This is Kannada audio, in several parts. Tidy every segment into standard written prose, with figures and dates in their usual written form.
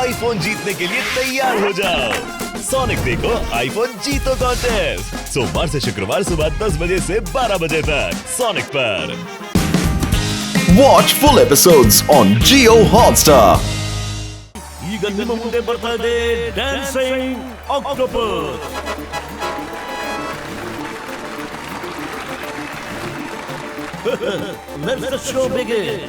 आईफोन जीतने के लिए तैयार हो जाओ। सोनिक देखो आईफोन जीतो कॉन्टेस्ट सोमवार से शुक्रवार सुबह 10 बजे से 12 बजे तक सोनिक पर। Watch full episodes on Jio Hotstar. ಈಗ ನಿಮ್ಮ ಮುಂದೆ ಬರ್ತಾ ಇದೆ dancing octopus. Let the show begin.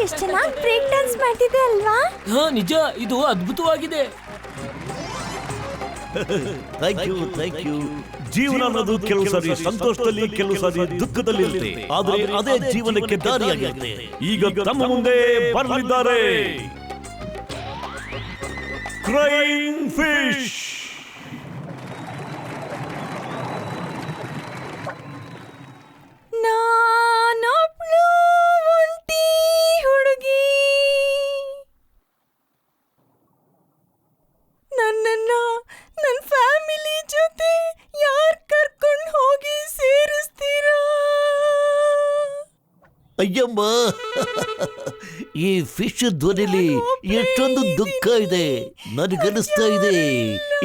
ಎಷ್ಟು ಚೆನ್ನಾಗಿ ಬ್ರೇಕ್ ಡ್ಯಾನ್ಸ್ ಮಾಡ್ತಿದೆ ಅಲ್ವಾ? ಹಾ ನಿಜ, ಇದು ಅದ್ಭುತವಾಗಿದೆ. Thank you. ಜೀವನ ಅನ್ನೋದು ಕೆಲವು ಸಾರಿ ಸಂತೋಷದಲ್ಲಿ ಕೆಲವು ಸಾರಿ ದುಃಖದಲ್ಲಿ ಇರುತ್ತೆ, ಆದ್ರೆ ಅದೇ ಜೀವನಕ್ಕೆ ದಾರಿಯಾಗಿರುತ್ತೆ. ಈಗ ತಮ್ಮ ಮುಂದೆ ಬರಲಿದ್ದಾರೆ ಕ್ರೈಯಿಂಗ್ ಫಿಶ್. ಅಯ್ಯಮ್ಮ, ಈ ಫಿಶ್ ಧ್ವನಿಲಿ ಎಷ್ಟೊಂದು ದುಃಖ ಇದೆ. ನನಗನ್ನಿಸ್ತಾ ಇದೆ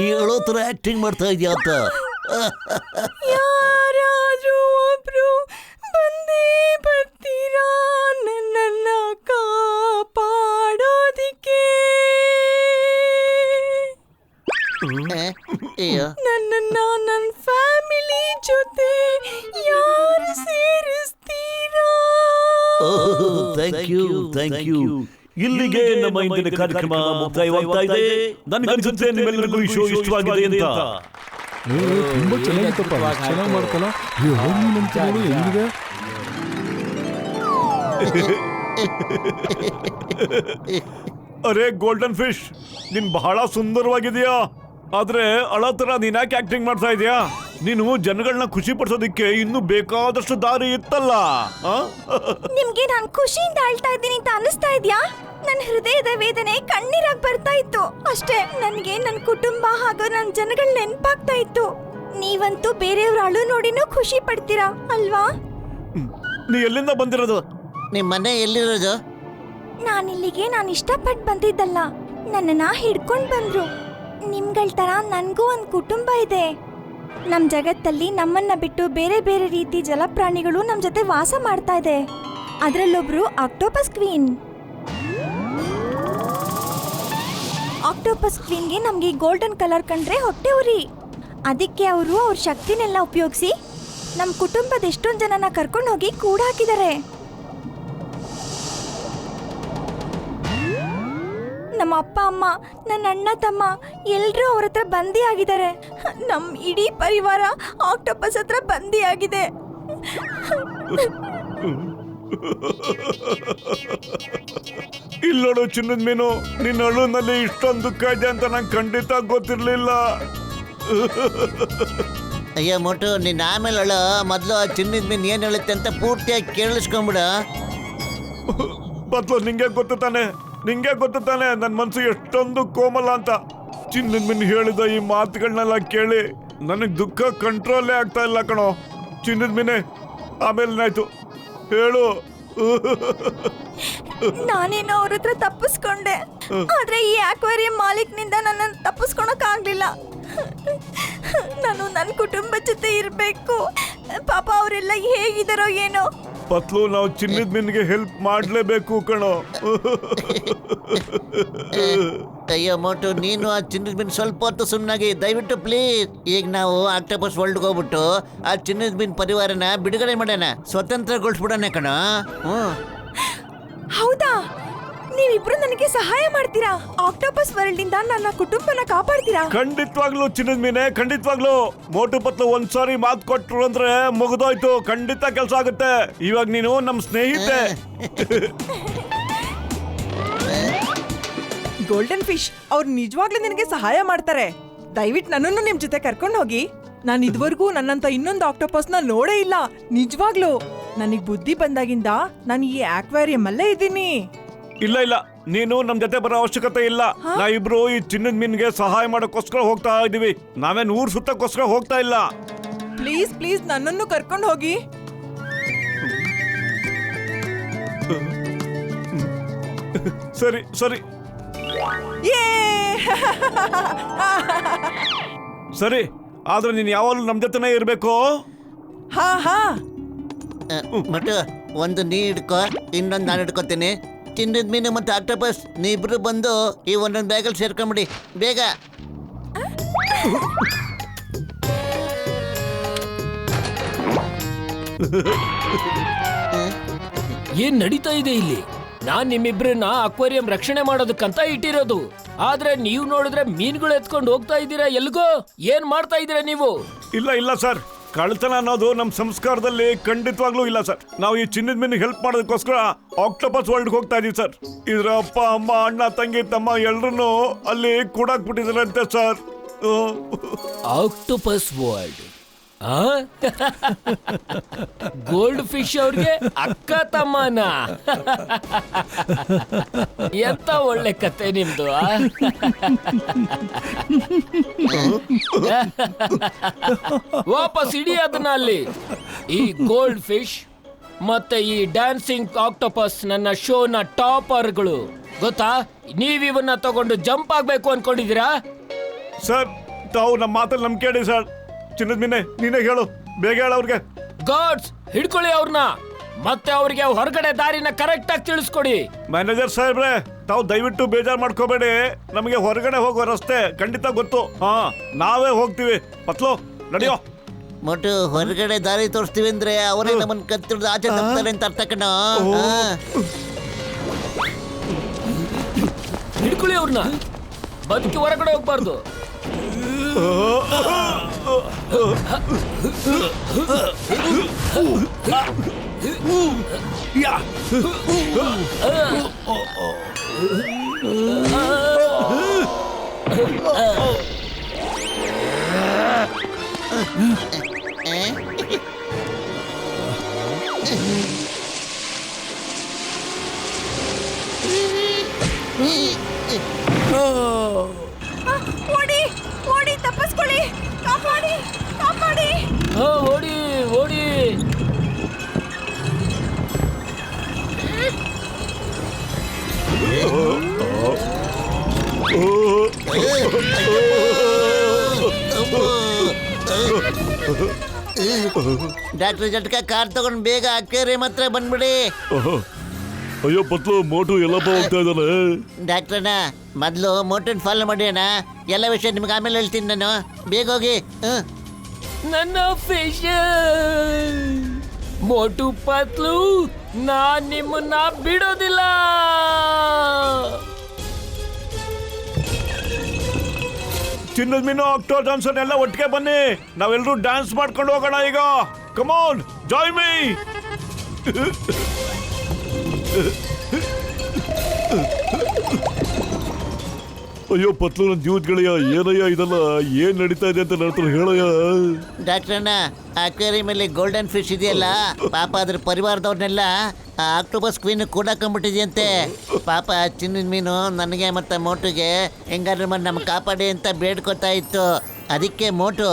ಈ ಅಳೋ ತರ ಆಕ್ಟಿಂಗ್ ಮಾಡ್ತಾ ಇದೆಯಾ ಅಂತ. ಯಾರಾದ್ರೂ ಒಬ್ರು ಬಂದೇ ಬರ್ತೀರಾ ನನ್ನನ್ನ ಕಾಪಾಡೋದಿಕ್ಕೆ? ನನ್ನನ್ನ ನನ್ನ ಫ್ಯಾಮಿಲಿ ಜೊತೆ ಯಾರು ಸೇರಿಸ್ತೀರಾ? Thank you. ಇಲ್ಲಿಗೆ ನಮ್ಮ ಇಂದಿನ ಕಾರ್ಯಕ್ರಮ ಮುಕ್ತಾಯವಾಗ್ತಾ ಇದೆ. ನನಗನ್ಸುತ್ತೆ ನಿಮ್ಮೆಲ್ಲರಿಗೂ ಈ ಶೋ ಇಷ್ಟವಾಗಿದೆ ಅಂತ. ತುಂಬಾ ಚೆನ್ನಾಗಿತ್ತಪ್ಪ, ಚೆನ್ನಾಗಿ ಮಾಡ್ತಲ್ಲ. ಹೆಂಗಿದೆ? ಅರೆ ಗೋಲ್ಡನ್ ಫಿಶ್, ನೀನ್ ಬಹಳ ಸುಂದರವಾಗಿದೆಯಾ. ಆದ್ರೆ ಅಳೋ ತರ ನೀನ್ ಯಾಕೆ ಆಕ್ಟಿಂಗ್ ಮಾಡ್ತಾ ಇದೀಯಾ? ನೀನು ಜನಗಳನ್ನ ಖುಷಿ ಪಡಿಸೋದಿಕ್ಕೆ ಇನ್ನು ಬೇಕಾದಷ್ಟು ದಾರಿ ಇತ್ತಲ್ಲ. ನಿಮ್ಗೆ ನಾನು ಖುಷಿಯಿಂದ ಅಳ್ತಾ ಇದ್ದೀನಿ ಅಂತ ಅನಿಸ್ತಾ ಇದ್ಯಾ? ನನ್ನ ಹೃದಯದ ವೇದನೆ ಕಣ್ಣೀರಾಗಿ ಬರ್ತಾ ಇತ್ತು ಅಷ್ಟೇ. ನನಗೆ ನನ್ನ ಕುಟುಂಬ ಹಾಗೂ ನನ್ನ ಜನಗಳ ನೆನಪಾಗ್ತಾ ಇತ್ತು. ನೀವಂತೂ ಬೇರೆಯವ್ರ ಅಳು ನೋಡಿನೂ ಖುಷಿ ಪಡ್ತೀರಾ ಅಲ್ವಾ? ನೀ ಎಲ್ಲಿಂದ ಬಂದಿರೋದು? ನಿಮ್ಮ ಮನೆ ಎಲ್ಲಿರೋದು? ನಾನಿಲ್ಲಿಗೆ ನಾನು ಇಷ್ಟಪಟ್ಟು ಬಂದಿದ್ದಲ್ಲ, ನನ್ನನ್ನ ಹಿಡ್ಕೊಂಡು ಬಂದ್ರು. ನಿಮ್ಗಳ ತರ ನನ್ಗೂ ಒಂದು ಕುಟುಂಬ ಇದೆ. ನಮ್ ಜಗತ್ತಲ್ಲಿ ನಮ್ಮನ್ನ ಬಿಟ್ಟು ಬೇರೆ ಬೇರೆ ರೀತಿ ಜಲಪ್ರಾಣಿಗಳು ನಮ್ ಜೊತೆ ವಾಸ ಮಾಡ್ತಾ ಇದೆ. ಅದರಲ್ಲೊಬ್ರು ಆಕ್ಟೋಪಸ್ ಕ್ವೀನ್. ಆಕ್ಟೋಪಸ್ ಕ್ವೀನ್ಗೆ ನಮ್ಗೆ ಗೋಲ್ಡನ್ ಕಲರ್ ಕಂಡ್ರೆ ಹೊಟ್ಟೆ ಉರಿ. ಅದಕ್ಕೆ ಅವರು ಅವ್ರ ಶಕ್ತಿನೆಲ್ಲ ಉಪಯೋಗಿಸಿ ನಮ್ಮ ಕುಟುಂಬದ ಎಷ್ಟೊಂದು ಜನನ ಕರ್ಕೊಂಡು ಹೋಗಿ ಕೂಡ ಹಾಕಿದ್ದಾರೆ. ನಮ್ಮ ಅಪ್ಪ ಅಮ್ಮ, ನನ್ನ ಅಣ್ಣ ತಮ್ಮ ಎಲ್ಲರೂ ಅವ್ರ ಹತ್ರ ಬಂದಿ ಆಗಿದ್ದಾರೆ. ನಮ್ಮ ಇಡೀ ಪರಿವಾರ ಆಕ್ಟೋಪಸ್ ಹತ್ರ ಬಂದಿ ಆಗಿದೆ. ಇಲ್ಲೋಡು ಚಿನ್ನದ ಮೀನು, ನಿನ್ನ ಅಳುನಲ್ಲಿ ಇಷ್ಟೊಂದು ದುಃಖ ಇದೆ ಅಂತ ನಂಗೆ ಖಂಡಿತ ಗೊತ್ತಿರ್ಲಿಲ್ಲ. ಅಯ್ಯ ಮೋಟು, ನಿನ್ನ ಆಮೇಲೆ ಅಳ ಮೊದಲು ಆ ಚಿನ್ನದ ಮೀನು ಏನು ಹೇಳುತ್ತೆ ಅಂತ ಪೂರ್ತಿಯಾಗಿ ಕೇಳಿಸ್ಕೊಂಬಿಡ. ಬತ್ಲು, ನಿಂಗೆ ಗೊತ್ತು ತಾನೆ ನನ್ನ ಮನಸ್ಸು ಎಷ್ಟೊಂದು ಕೋಮಲ ಅಂತ. ಚಿನ್ನದ ಮೀನು ಹೇಳಿದ ಈ ಮಾತುಗಳನ್ನೆಲ್ಲ ಕೇಳಿ ನನಗೆ ದುಃಖ ಕಂಟ್ರೋಲೇ ಆಗ್ತಾ ಇಲ್ಲ ಕಣೋ. ಚಿನ್ನದ ಮೀನೆ, ಆಮೇಲೆ ಏನಾಯ್ತು ಹೇಳು. ನಾನೇನೋ ಅವ್ರ ಹತ್ರ ತಪ್ಪಿಸ್ಕೊಂಡೆ, ಆದ್ರೆ ಈ ಆಕ್ವೇರಿಯಂ ಮಾಲೀಕ್ನಿಂದ ನನ್ನನ್ನು ತಪ್ಪಿಸ್ಕೊಳಕ್ ಆಗ್ಲಿಲ್ಲ. ನಾನು ನನ್ನ ಕುಟುಂಬ ಜೊತೆ ಇರಬೇಕು. ಪಾಪ ಅವರೆಲ್ಲ ಹೇಗಿದಾರೋ ಏನೋ. ಪತ್ಲು, ನಾವು ಚಿನ್ನದ ಮೀನಿಗೆ ಹೆಲ್ಪ್ ಮಾಡ್ಲೇಬೇಕು ಕಣೋ. ಅಯ್ಯೋ ಮೋಟು, ನೀನು ಆ ಚಿನ್ನದ ಮೀನ್ ಸ್ವಲ್ಪ ಹೊತ್ತು ಸುಮ್ಮನಾಗಿ ದಯವಿಟ್ಟು ಪ್ಲೀಸ್. ಈಗ ನಾವು ಆಕ್ಟೋಪಸ್ ವರ್ಲ್ಡ್ಗೆ ಹೋಗ್ಬಿಟ್ಟು ಆ ಚಿನ್ನದ ಮೀನ್ ಪರಿವಾರನ ಬಿಡುಗಡೆ ಮಾಡೋಣ, ಸ್ವತಂತ್ರಗೊಳಿಸ್ಬಿಡೋಣ ಕಣ. ಹೌದಾ? ನೀವಿಬ್ರು ನನಗೆ ಸಹಾಯ ಮಾಡ್ತೀರಾ? ಆಕ್ಟೋಪಸ್ ವರ್ಲ್ಡ್ ಇಂದ ನನ್ನ ಕುಟುಂಬನ ಕಾಪಾಡ್ತೀರಾ? ಖಂಡಿತವಾಗ್ಲು ಚಿನ್ನದ ಮೀನೆ, ಖಂಡಿತವಾಗ್ಲು. ಮೋಟು ಪತ್ಲು ಒಂದ್ಸಾರಿ ಮಾತು ಕೊಟ್ರು ಅಂದ್ರೆ ಮುಗಿದೋಯ್ತು, ಖಂಡಿತ ಕೆಲಸ ಆಗುತ್ತೆ. ಇವಾಗ ನೀನು ನಮ್ ಸ್ನೇಹಿತೆ. ಗೋಲ್ಡನ್ ಫಿಶ್ ಅವ್ರು ನಿಜವಾಗ್ಲೂ ನಿನಗೆ ಸಹಾಯ ಮಾಡ್ತಾರೆ. ದಯವಿಟ್ಟು ನನ್ನನ್ನು ನಿಮ್ ಜೊತೆ ಕರ್ಕೊಂಡು ಹೋಗಿ. ನಾನು ಇದುವರೆಗೂ ನನ್ನಂತ ಇನ್ನೊಂದು ಆಕ್ಟೋಪಸ್ನ ನೋಡೇ ಇಲ್ಲ. ನಿಜವಾಗ್ಲೂ ನನಗ್ ಬುದ್ಧಿ ಬಂದಾಗಿಂದ ನಾನು ಈ ಆಕ್ವೇರಿಯಂ ಅಲ್ಲೇ ಇದ್ದೀನಿ. ಇಲ್ಲ ಇಲ್ಲ, ನೀನು ನಮ್ ಜೊತೆ ಬರೋ ಅವಶ್ಯಕತೆ ಇಲ್ಲ. ನಾವಿಬ್ರು ಈ ಚಿನ್ನದ ಮೀನ್ಗೆ ಸಹಾಯ ಮಾಡೋಕ್ಕೋಸ್ಕರ ಹೋಗ್ತಾ ಇದೀವಿ. ನಾವೇನ್ ಊರ್ ಸುತ್ತಕ್ಕೋಸ್ಕರ ಹೋಗ್ತಾ ಇಲ್ಲ. ಪ್ಲೀಸ್ ಪ್ಲೀಸ್ ನನ್ನನ್ನು ಕರ್ಕೊಂಡು ಹೋಗಿ. ಸರಿ ಸರಿ ಯೇ ಸರಿ, ಆದ್ರೆ ನೀನ್ ಯಾವಾಗಲೂ ನಮ್ ಜೊತೆನೇ ಇರ್ಬೇಕು. ಹಾ ಹಾ ಮೋಟು, ಒಂದು ನೀ ಹಿಡ್ಕೊ, ಇನ್ನೊಂದು ನಾನು ಹಿಡ್ಕೊತೀನಿ. ಚಿನ್ನದ ಮೀನು ಮತ್ತು ಆಕ್ಟೋಪಸ್ ನೀವಿಬ್ರು ಬಂದು ಈ ಒಂದೊಂದು ಬ್ಯಾಗಲ್ಲಿ ಸೇರ್ಕೊಂಬಿಡಿ ಬೇಗ. ಏನ್ ನಡೀತಾ ಇದೆ ಇಲ್ಲಿ? ನಾನ್ ನಿಮ್ಮಿಬ್ರನ್ನ ಅಕ್ವೇರಿಯಂ ರಕ್ಷಣೆ ಮಾಡೋದಕ್ಕಂತ ಇಟ್ಟಿರೋದು. ಆದ್ರೆ ನೀವು ನೋಡಿದ್ರೆ ಮೀನುಗಳು ಎತ್ಕೊಂಡು ಹೋಗ್ತಾ ಇದ್ದೀರಾ ಎಲ್ಗೋ. ಏನ್ ಮಾಡ್ತಾ ಇದ್ದೀರಾ ನೀವು? ಇಲ್ಲ ಇಲ್ಲ ಸರ್, ಕಳ್ತನ ಅನ್ನೋದು ನಮ್ ಸಂಸ್ಕಾರದಲ್ಲಿ ಖಂಡಿತವಾಗ್ಲೂ ಇಲ್ಲ ಸರ್. ನಾವು ಈ ಚಿನ್ನದ ಮೀನ್ ಹೆಲ್ಪ್ ಮಾಡೋದಕ್ಕೋಸ್ಕರ ಆಕ್ಟೋಪಸ್ ವರ್ಲ್ಡ್ ಹೋಗ್ತಾ ಇದೀವಿ ಸರ್. ಇದ್ರ ಅಪ್ಪ ಅಮ್ಮ ಅಣ್ಣ ತಂಗಿ ತಮ್ಮ ಎಲ್ರು ಅಲ್ಲಿ ಕೂಡಾಕ್ಬಿಟ್ಟಿದಾರಂತೆ sir. Octopus world gold fish ಅವ್ರಿಗೆ ಅಕ್ಕ ತಮ್ಮನ. ಎಂತ ಒಳ್ಳೆ ಕತೆ ನಿಮ್ದು. ವಾಪಸ್ ಇಡಿ ಅದನ್ನ ಅಲ್ಲಿ. ಈ ಗೋಲ್ಡ್ ಫಿಶ್ ಮತ್ತೆ ಈ ಡ್ಯಾನ್ಸಿಂಗ್ ಆಕ್ಟೋಪಸ್ ನನ್ನ ಶೋನ ಟಾಪರ್ಗಳು ಗೊತ್ತಾ. ನೀವಿವನ್ನ ತಗೊಂಡು ಜಂಪ್ ಆಗ್ಬೇಕು ಅನ್ಕೊಂಡಿದೀರಾ? ಸರ್, ತಾವು ನಮ್ಮ ಮಾತಲ್ಲಿ ನಂಬಿಕೆ ಇಡಿ ಸರ್. ಚಿನ್ನದ ಮೀನೆ, ನೀನೇ ಹೇಳು, ಬೇಗ ಹೇಳು ಅವ್ರಿಗೆ. ಗಾಡ್ಸ್, ಹಿಡ್ಕೊಳ್ಳಿ ಅವ್ರನ್ನ, ಮತ್ತೆ ಅವ್ರಿಗೆ ಹೊರಗಡೆ ದಾರಿನ ಕರೆಕ್ಟ್ ಆಗಿ ತಿಳಿಸ್ಕೊಡಿ. ಮ್ಯಾನೇಜರ್ ಸಾಹೇಬ್ರೆ, ತಾವು ದಯವಿಟ್ಟು ಬೇಜಾರು ಮಾಡ್ಕೋಬೇಡಿ. ನಮಗೆ ಹೊರಗಡೆ ಹೋಗೋ ರಸ್ತೆ ಖಂಡಿತ ಗೊತ್ತು. ಹಾ, ನಾವೇ ಹೋಗ್ತೀವಿ. ಪತ್ಲು ನಡೆಯೋ. ಮೋಟು, ಹೊರಗಡೆ ದಾರಿ ತೋರಿಸ್ತೀವಿ ಅಂದ್ರೆ ಅವರೇ ನಮ್ಮನ್ನ ಕತ್ತಿಡ್ದು ಆಚೆ ತಪ್ತಾರೆ ಅಂತ ಅರ್ಥ ಕಣ. ಹಿಡ್ಕೊಳ್ಳಿ ಅವ್ರನ್ನ, ಬದುಕಿ ಹೊರಗಡೆ ಹೋಗ್ಬಾರ್ದು. ಓಡಿ ಓಡಿ, ತಪ್ಪಿಸ್ಕೊಳ್ಳಿ, ಕಾಪಾಡಿ ಕಾಪಾಡಿ. ಓಡಿ ಓಡಿ. ಡಾಕ್ಟರ್ ಜಟ್ಕ, ಕಾರ್ ತಗೊಂಡು ಬೇಗ ಅಕ್ವೇರಿಯಂ ಹತ್ರ ಬಂದ್ಬಿಡಿ. ಅಯ್ಯೋ ಪತ್ಲು, ಮೋಟು ಎಲ್ಲಪ್ಪ ಹೋಗ್ತಾ ಇದ್ದಾನೆ. ಡಾಕ್ಟ್ರಣ್ಣ, ಮೊದಲು ಮೋಟನ್ ಫಾಲೋ ಮಾಡಿ ಅಣ್ಣ. ಎಲ್ಲ ವಿಷಯ ನಿಮ್ಗೆ ಆಮೇಲೆ ಹೇಳ್ತೀನಿ ನಾನು. ಬೇಗ ಹೋಗಿ. ನನ್ನ ಫಿಶ್ ಮೋಟು ಪತ್ಲು, ನಾನ್ ನಿಮ್ಮನ್ನ ಬಿಡೋದಿಲ್ಲ. ಚಿನ್ನದ ಮೀನು, ಆಕ್ಟೋ ಜಾನ್ಸನ್ ಎಲ್ಲ ಒಟ್ಟಿಗೆ ಬನ್ನಿ. ನಾವೆಲ್ಲರೂ ಡ್ಯಾನ್ಸ್ ಮಾಡ್ಕೊಂಡು ಹೋಗೋಣ ಈಗ. ಕಮಾನ್, ಜಾಯ್ ಮೀ. ಅಯ್ಯೋ ಪತ್ಲು, ನನ್ನ ಜೀವದ ಗೆಳೆಯ, ಏನಯ್ಯ ಇದೆಲ್ಲ? ಏನ್ ನಡೀತಾ ಇದೆ ಅಂತ ನನ್ನ ಹೇಳಯ್ಯ. ಡಾಕ್ಟ್ರಣ್ಣ, ಅಕ್ವೇರಿಯಂ ಗೋಲ್ಡನ್ ಫಿಶ್ ಇದೆಯಲ್ಲ, ಪಾಪ ಅದ್ರ ಪರಿವಾರದವ್ರನ್ನೆಲ್ಲ ಆಕ್ಟೋಪಸ್ ಕ್ವೀನ್ ಕೂಡಾಕೊಂಡ್ಬಿಟ್ಟಿದೆಯಂತೆ. ಪಾಪ ಚಿನ್ನದ ಮೀನು ನನಗೆ ಮತ್ತೆ ಮೋಟುಗೆ ಹೆಂಗಾದ್ರೂ ಮಾಡಿ ನಮ್ಗೆ ಕಾಪಾಡಿ ಅಂತ ಬೇಡ್ಕೊತಾ ಇತ್ತು. ಅದಕ್ಕೆ ಮೋಟು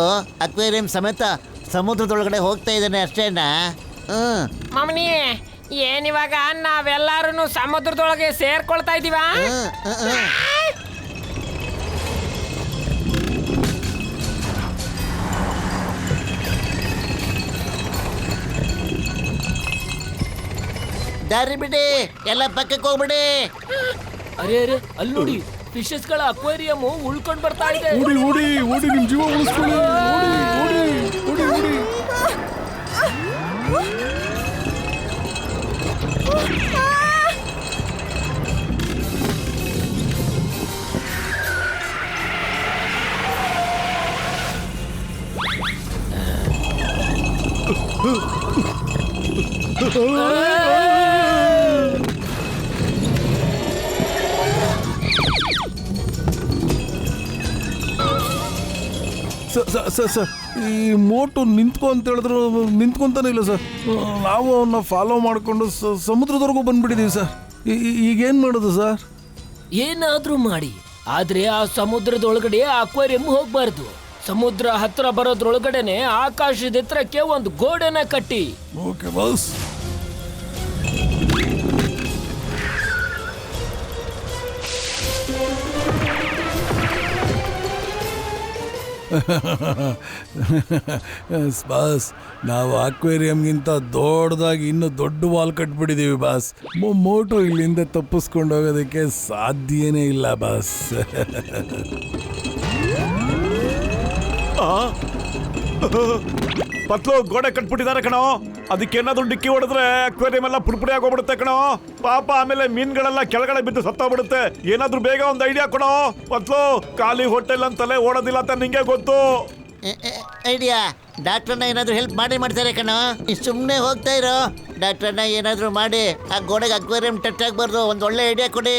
ಅಕ್ವೇರಿಯಂ ಸಮೇತ ಸಮುದ್ರದೊಳಗಡೆ ಹೋಗ್ತಾ ಇದ್ದಾನೆ ಅಷ್ಟೇನಾ? ಮಮ್ಮನಿ, ಏನಿವಾಗ ನಾವೆಲ್ಲಾರು ಸಮುದ್ರದೊಳಗೆ ಸೇರ್ಕೊಳ್ತಾ ಇದೀವಾ? ದಾರಿ ಬಿಡಿ, ಎಲ್ಲ ಪಕ್ಕಕ್ಕೆ ಹೋಗ್ಬಿಡಿ. ಅರೆ ಅರೆ, ಅಲ್ಲಿ ನೋಡಿ, ಫಿಶಸ್ಗಳ ಅಕ್ವೇರಿಯಂ ಉಳ್ಕೊಂಡ್ ಬರ್ತಾ ಇದೆ. ಓಡಿ ಓಡಿ ಓಡಿ, ನಿಮ್ ಜೀವ ಉಳಿಸ್ಕೊಳ್ಳಿ. ಓಡಿ ಓಡಿ ಓಡಿ ಓಡಿ. ಸರ್, ಈ ಮೋಟು ನಿಂತ್ಕೊ ಅಂತ ಹೇಳಿದ್ರು ನಿಂತ್ಕೊಂತಾನೆ ಇಲ್ಲ ಸರ್. ನಾವು ಅವನ್ನ ಫಾಲೋ ಮಾಡಿಕೊಂಡು ಸಮುದ್ರದವರೆಗೂ ಬಂದ್ಬಿಟ್ಟಿದೀವಿ ಸರ್. ಈಗೇನು ಮಾಡೋದು ಸರ್? ಏನಾದ್ರೂ ಮಾಡಿ, ಆದ್ರೆ ಆ ಸಮುದ್ರದೊಳಗಡೆ ಅಕ್ವೇರಿಯಂ ಹೋಗ್ಬಾರ್ದು. ಸಮುದ್ರ ಹತ್ರ ಬರೋದ್ರೊಳಗಡೆನೆ ಆಕಾಶದ ಎತ್ತರಕ್ಕೆ ಒಂದು ಗೋಡೆನ ಕಟ್ಟಿ. Okay boss. ಬಾಸ್, ನಾವು ಅಕ್ವೇರಿಯಂಗಿಂತ ದೊಡ್ಡದಾಗಿ ಇನ್ನೂ ದೊಡ್ಡ ವಾಲ್ ಕಟ್ಬಿಟ್ಟಿದೀವಿ ಬಾಸ್. ಮೋಟು ಇಲ್ಲಿಂದ ತಪ್ಪಿಸ್ಕೊಂಡು ಹೋಗೋದಕ್ಕೆ ಸಾಧ್ಯನೇ ಇಲ್ಲ ಬಾಸ್. ಪತ್ಲು ಗೋಡೆ ಕಟ್ಬಿಟ್ಟಿದ್ದಾರೆ ಕಣೋ. ಅದಕ್ಕೇನಾದ್ರೂ ಡಿಕ್ಕಿ ಹೊಡೆದ್ರೆ ಅಕ್ವೇರಿಯಂ ಎಲ್ಲ ಪುಡಿಪುಡಿ ಆಗೋಗ್ಬಿಡುತ್ತೆ ಕಣೋ. ಪಾಪ ಆಮೇಲೆ ಮೀನ್ಗಳೆಲ್ಲ ಕೆಳಗಡೆ ಬಿದ್ದು ಸತ್ತೋಗ್ಬಿಡುತ್ತೆ. ಏನಾದ್ರೂ ಬೇಗ ಒಂದು ಐಡಿಯಾ ಕೊಡೋ ಪತ್ಲು. ಖಾಲಿ ಹೋಟೆಲ್ ಅಂತಲೇ ಓಡೋದಿಲ್ಲ ಅಂತ ನಿಂಗೆ ಗೊತ್ತು. ಐಡಿಯಾ? ಡಾಕ್ಟ್ರನ್ನ ಏನಾದ್ರು ಹೆಲ್ಪ್ ಮಾಡ್ತಾರೆ ಕಣೋ. ಸುಮ್ಮನೆ ಹೋಗ್ತಾ ಇರೋ. ಡಾಕ್ಟ್ರನ್ನ ಏನಾದ್ರು ಮಾಡಿ ಆ ಗೋಡೆಗೆ ಅಕ್ವೇರಿಯಂ ಟಚ್ ಆಗ್ಬಾರ್ದು. ಒಂದು ಒಳ್ಳೆ ಐಡಿಯಾ ಕೊಡಿ.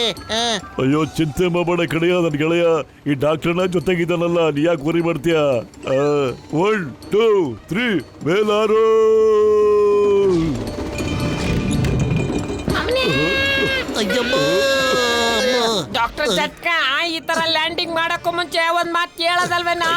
ಅಯ್ಯೋ ಚಿಂತೆ ಮಾಡಬೇಡ ಕಡೆಯ ನನ್ ಗೆಳೆಯ. ಈ ಡಾಕ್ಟರ್ನ ಜೊತೆಗಿದ್ದಾನಲ್ಲ, ನೀ ಯಾಕೆ ವರಿ ಮಾಡ್ತೀಯ? 1 2 3 ಮೇಲಾರು. ಡಾಕ್ಟರ್ ಜಟ್ಕ, ಈ ತರ ಲ್ಯಾಂಡಿಂಗ್ ಮಾಡಕ್ಕೂ ಮುಂಚೆ ಒಂದ್ ಮಾತು ಕೇಳೋದಲ್ವೇನಾ?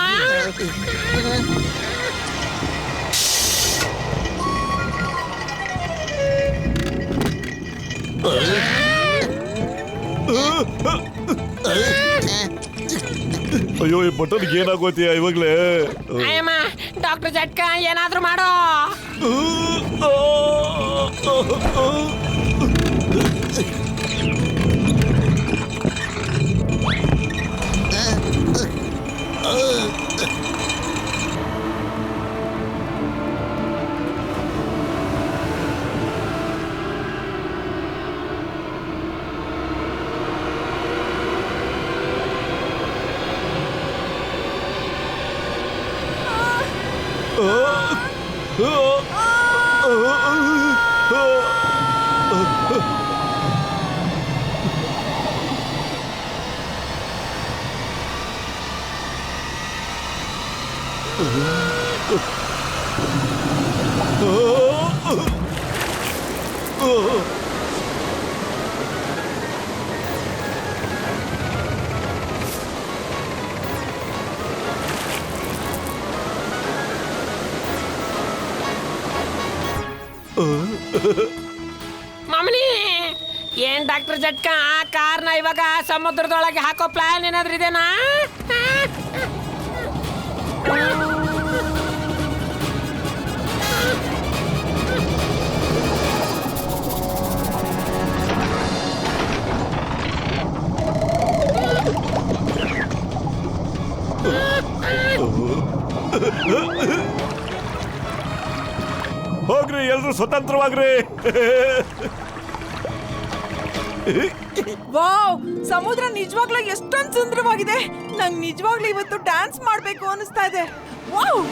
ಅಯ್ಯೋ, ಈ ಬಟನ್ಗೆ ಏನಾಗೋತೀಯ ಇವಾಗ್ಲೇ? ಅಯ್ಯಮ್ಮ, ಡಾಕ್ಟರ್ ಜಟ್ಕ ಏನಾದ್ರೂ ಮಾಡೋ. ಮಾಮನಿ, ಏನ್ ಡಾಕ್ಟರ್ ಜಟ್ಕ, ಆ ಕಾರ್ನ ಇವಾಗ ಸಮುದ್ರದೊಳಗೆ ಹಾಕೋ ಪ್ಲಾನ್ ಏನಾದ್ರೂ ಇದೆನಾ? ಹೋಗ್ರಿ, ಎಲ್ರು ಸ್ವತಂತ್ರವಾಗ್ರಿ. ವಾವ್, ಸಮುದ್ರ ನಿಜವಾಗ್ಲೂ ಎಷ್ಟೊಂದು ಸುಂದರವಾಗಿದೆ. ನಂಗೆ ನಿಜವಾಗ್ಲೂ ಇವತ್ತು ಡ್ಯಾನ್ಸ್ ಮಾಡ್ಬೇಕು ಅನಿಸ್ತಾ ಇದೆ. ವಾವ್.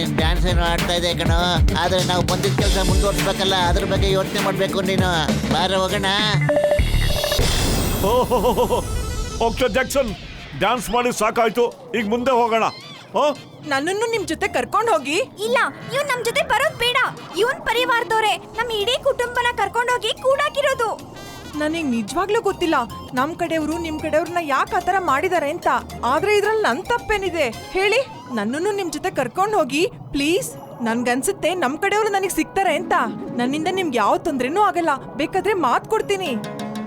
ನೀನ್ ಡ್ಯಾನ್ಸ್ ಏನೋ ಆಡ್ತಾ ಇದೆ ಕಣೋ. ಆದ್ರೆ ನಾವು ಬಂದಿದ್ದ ಕೆಲಸ ಮುಂದುವರ್ಸ್ಬೇಕಲ್ಲ, ಅದ್ರ ಬಗ್ಗೆ ಯೋಚನೆ ಮಾಡ್ಬೇಕು ನೀನು. ಬಾರ ಹೋಗೋಣ. ಡಾಕ್ಟರ್ ಜಾಕ್ಸನ್, ಡ್ಯಾನ್ಸ್ ಮಾಡಿ ಸಾಕಾಯ್ತು, ಈಗ ಮುಂದೆ ಹೋಗೋಣ. ನನ್ನನ್ನು ನಿಮ್ ಜೊತೆ ಕರ್ಕೊಂಡು ಹೋಗಿ. ಇಲ್ಲ, ಇವ್ನ್ ನಮ್ ಜೊತೆ ಬರೋದ್ ಬೇಡ. ಇವನ್ ಪರಿವಾರದವ್ರೆ ನಮ್ ಇಡೀ ಕುಟುಂಬನ ಕರ್ಕೊಂಡೋಗಿ ಕೂಡಾಕಿರೋದು. ನನಗ್ ನಿಜವಾಗ್ಲೂ ಗೊತ್ತಿಲ್ಲ ನಮ್ ಕಡೆಯವರು ನಿಮ್ ಕಡೆಯವ್ರನ್ನ ಯಾಕೆ ಆತರ ಮಾಡಿದಾರೆ ಅಂತ. ಆದ್ರೆ ಇದ್ರಲ್ಲಿ ನನ್ ತಪ್ಪೇನಿದೆ ಹೇಳಿ? ನನ್ನನ್ನು ನಿಮ್ ಜೊತೆ ಕರ್ಕೊಂಡು ಹೋಗಿ ಪ್ಲೀಸ್. ನನ್ಗನ್ಸುತ್ತೆ ನಮ್ ಕಡೆಯವರು ನನಗ್ ಸಿಗ್ತಾರೆ ಅಂತ. ನನ್ನಿಂದ ನಿಮ್ಗೆ ಯಾವ ತೊಂದ್ರೆನೂ ಆಗಲ್ಲ. ಬೇಕಾದ್ರೆ ಮಾತ್ ಕೊಡ್ತೀನಿ.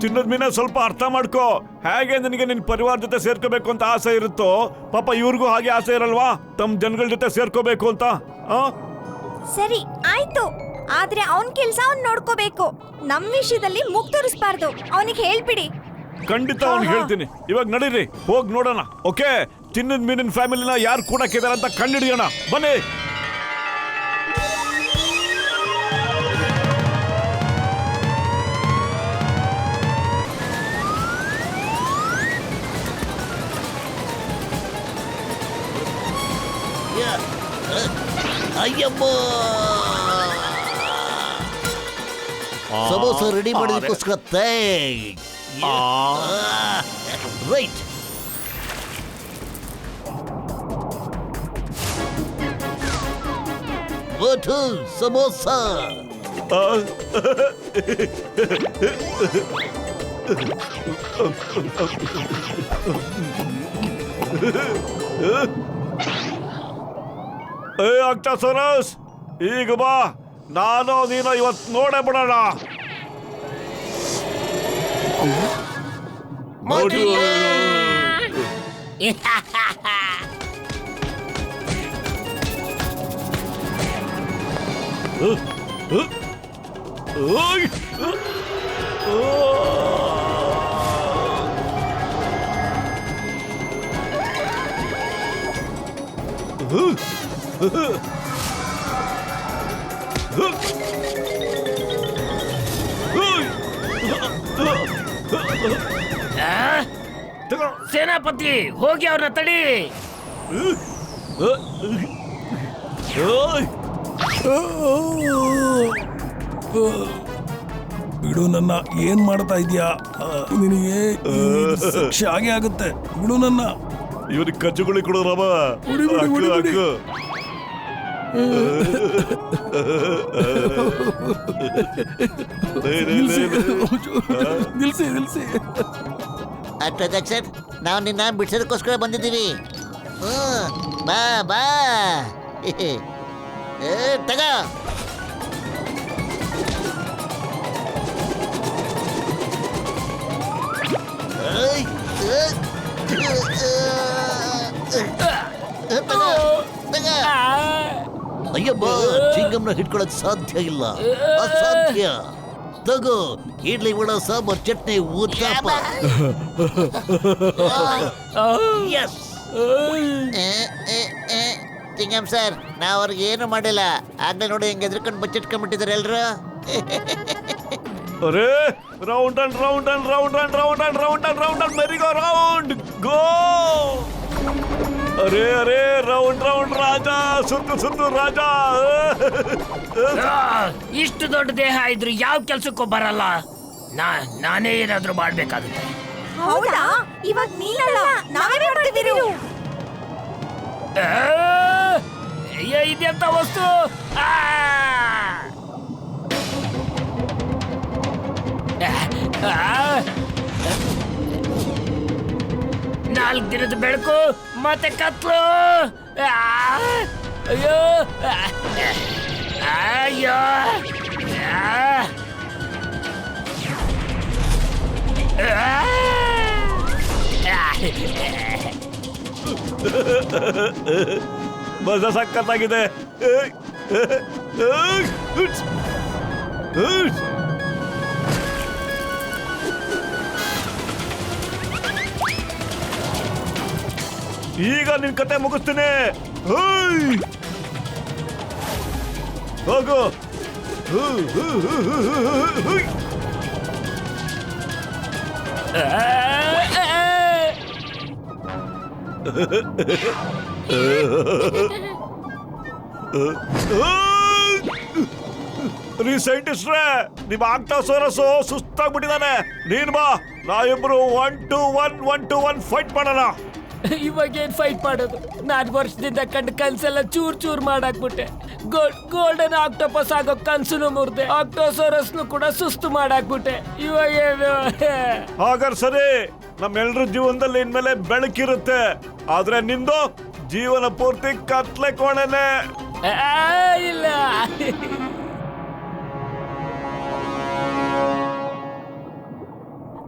ಚಿನ್ನದ ಮೀನ ಸ್ವಲ್ಪ ಅರ್ಥ ಮಾಡ್ಕೋ. ಹೇಗೆ ನಿನಗೆ ನಿನ್ ಪರಿವಾರ ಜೊತೆ ಸೇರ್ಕೋಬೇಕು ಅಂತ ಆಸೆ ಇರುತ್ತೋ, ಪಾಪ ಇವ್ರಿಗೂ ಹಾಗೆ ಆಸೆ ಇರಲ್ವಾ ತಮ್ಮ ಜನಗಳ ಜೊತೆ ಸೇರ್ಕೋಬೇಕು ಅಂತ? ಸರಿ ಆಯ್ತು, ಆದ್ರೆ ಅವನ್ ಕೆಲ್ಸ ಅವ್ನ್ ನೋಡ್ಕೋಬೇಕು. ನಮ್ ವಿಷಯದಲ್ಲಿ ಮೂಗ್ ತೋರಿಸ್ಬಾರ್ದು. ಅವನಿಗೆ ಹೇಳ್ಬಿಡಿ. ಖಂಡಿತ ಅವ್ನಿಗೆ ಹೇಳ್ತೀನಿ. ಇವಾಗ ನಡೀರಿ, ಹೋಗಿ ನೋಡೋಣ. ಓಕೆ, ಚಿನ್ನದ ಮೀನಿನ ಫ್ಯಾಮಿಲಿನ ಯಾರು ಕೂಡಕ್ಕಿದಾರೆ ಅಂತ ಕಂಡಿಡಿಯೋಣ. ಬನ್ನಿ. ಅಯ್ಯಮ್ಮ, ಸಮೋಸ ರೆಡಿ ಮಾಡೋದಕ್ಕೋಸ್ಕರ ರೈಟ್. ಸಮೋಸ ಅಕ್ಟಾಸರಸ್, ಈಗ ಬಾ, ನಾನು ನೀನು ಇವತ್ತು ನೋಡೇ ಬಿಡೋಣ. ಸೇನಾಪತಿ, ಹೋಗಿ ಅವ್ರನ್ನ ತಡಿ. ಬಿಡು ನನ್ನ. ಏನ್ ಮಾಡ್ತಾ ಇದೀಯಾ? ನಿನಗೆ ಶಿಕ್ಷೆ ಆಗೇ ಆಗುತ್ತೆ. ಬಿಡು ನನ್ನ. ಇವ್ರಿಗೆ ಕಚ್ಚುಗುಳಿ ಕೊಡು ರಾಮ. ನಿಲ್ಸಿ ನಿಲ್ಸಿ. ಅಷ್ಟೊತ್ತಕ್ಷರ್ ನಾವು ನಿನ್ನ ಬಿಡ್ಸೋದಕ್ಕೋಸ್ಕರ ಬಂದಿದ್ದೀವಿ. ಬಾ ಬಾ ತಗ. ಅಯ್ಯಬ್ಬ, ಚಿಂಗಮ್ನ ಹಿಡ್ಕೊಳಕ್ ಸಾಧ್ಯ ಇಲ್ಲ, ಅಸಾಧ್ಯ. ತಗೋ, ಇಡ್ಲಿ ವಡ ಸಾಂಬಾರ್ ಚಟ್ನಿ ಉತ್ತಪ್ಪ. ಚಿಂಗಮ್ ಸರ್, ನಾವು ಅವ್ರಿಗೆ ಏನು ಮಾಡಿಲ್ಲ. ಆಗ್ಲೇ ನೋಡಿ ಹೆಂಗೆ ಎದ್ರಕೊಂಡು ಬಚ್ಚಿಟ್ಕೊಂಡ್ಬಿಟ್ಟಿದ್ದಾರೆ ಎಲ್ರು. ಅರೆ, round and round and round and round and round and round and merry go round go. ಅರೆ ಅರೆ, ರೌಂಡ್ ರೌಂಡ್ ರಾಜ, ಸುತ್ತು ಸುತ್ತು ರಾಜ. ಇಷ್ಟು ದೊಡ್ಡ ದೇಹ ಇದ್ರು ಯಾವ ಕೆಲ್ಸಕ್ಕೂ ಬರಲ್ಲ. ನಾನೇ ಏನಾದ್ರೂ ಮಾಡ್ಬೇಕಾಗುತ್ತೆ. ಹೌದಾ? ಇವಾಗ ನೀನಲ್ಲ, ನಾವೇ ಮಾಡ್ತಿದ್ದೀರಿ. ಇದೆಂತ ವಸ್ತು? ನಾಲ್ಕು ದಿನದ ಬೆಳಕು ಮತ್ತೆ ಕತ್ಲು. ಅಯ್ಯೋ ಅಯ್ಯೋ. ಮಜಾ ಸಕ್ಕತ್ತಾಗಿದೆ. ಈಗ ನಿನ್ ಕತೆ ಮುಗಿಸ್ತೀನಿ. ಹೋಗು. ರೀ ಸೈಂಟಿಸ್ಟ್ರೇ, ನಿಮ್ಮ ಆಕ್ಟಾಸೋರಸ್ ಸುಸ್ತಾಗ್ಬಿಟ್ಟಿದ್ದಾನೆ. ನೀನ್ ಬಾ, ನಾವಿಬ್ರು 1-2-1 ಫೈಟ್ ಮಾಡೋಣ. ಇವಾಗ ಏನ್ ಫೈಟ್ ಮಾಡೋದು? 4 ವರ್ಷದಿಂದ ಕಂಡ ಕನ್ಸೆಲ್ಲ ಚೂರ್ ಚೂರ್ ಮಾಡಾಕ್ಬಿಟ್ಟೆ. ಗೋಲ್ಡನ್ ಆಕ್ಟೋಪಸ್ ಆಗೋ ಕನ್ಸುನು ಮುರ್ದೆ, ಆಕ್ಟೋಸೋರಸ್ನು ಕೂಡ ಸುಸ್ತು ಮಾಡಾಕ್ಬಿಟ್ಟೆ. ಇವಾಗ ಏನು? ಹಾಗಾದ್ರೆ ಸರಿ, ನಮ್ಮೆಲ್ರ ಜೀವನದಲ್ಲಿ ಇನ್ಮೇಲೆ ಬೆಳಕಿರುತ್ತೆ. ಆದ್ರೆ ನಿಂದು ಜೀವನ ಪೂರ್ತಿ ಕತ್ಲೆ ಕೋಣೆನೆ. ಇಲ್ಲ.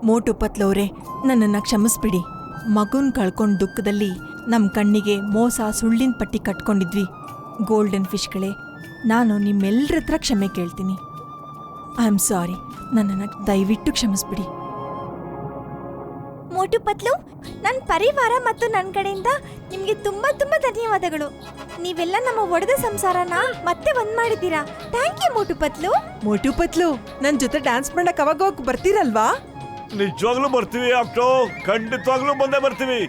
ಮೋಟು ಪತ್ಲವ್ರೆ, ನನ್ನನ್ನ ಕ್ಷಮಿಸ್ಬಿಡಿ. ಮಗುನ್ ಕಳ್ಕೊಂಡ್ ದುಃಖದಲ್ಲಿ ನಮ್ ಕಣ್ಣಿಗೆ ಮೋಸ ಸುಳ್ಳಿನ ಪಟ್ಟಿ ಕಟ್ಕೊಂಡಿದ್ವಿ. ಗೋಲ್ಡನ್ ಫಿಶ್ಗಳೇ, ನಾನು ನಿಮ್ಮೆಲ್ಲರ ಹತ್ರ ಕ್ಷಮೆ ಕೇಳ್ತೀನಿ. I am sorry. ನನ್ನನ್ನ ದಯವಿಟ್ಟು ಕ್ಷಮಿಸ್ಬಿಡಿ. ಮೋಟು ಪತ್ಲು, ನನ್ನ ಪರಿವಾರ ಮತ್ತು ನನ್ನ ಕಡೆಯಿಂದ ನಿಮಗೆ ತುಂಬಾ ತುಂಬಾ ಧನ್ಯವಾದಗಳು. ನೀವೆಲ್ಲ ನಮ್ಮ ಒಡೆದ ಸಂಸಾರನ ಮತ್ತೆ ಒಂದ್ ಮಾಡಿದ್ದೀರಾ. Thank you ಮೋಟು ಪತ್ಲು. ಮೋಟು ಪತ್ಲು, ನನ್ ಜೊತೆ ಡ್ಯಾನ್ಸ್ ಮಾಡಕ್ ಅವಾಗ ಹೋಗ್ ಬರ್ತೀರಲ್ವಾ? ನಿಜವಾಗ್ಲೂ ಬರ್ತೀವಿ ಆಕ್ಟೋ, ಖಂಡಿತವಾಗ್ಲೂ ಬಂದೇ ಬರ್ತೀವಿ.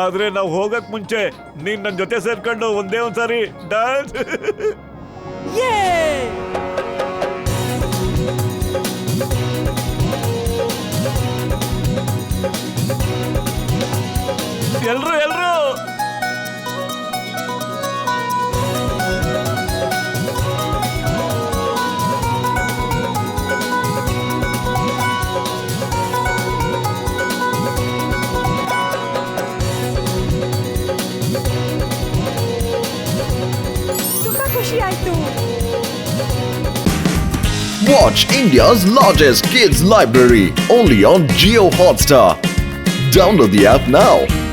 ಆದ್ರೆ ನಾವು ಹೋಗಕ್ ಮುಂಚೆ ನೀನ್ ನನ್ನ ಜೊತೆ ಸೇರ್ಕೊಂಡು ಒಂದೇ ಒಂದ್ಸಾರಿ ಡ್ಯಾನ್ಸ್. ಎಲ್ರು ತುಂಬಾ ಖುಷಿ ಆಯ್ತು. Watch India's largest kids library only on Jio Hotstar. Download the app now.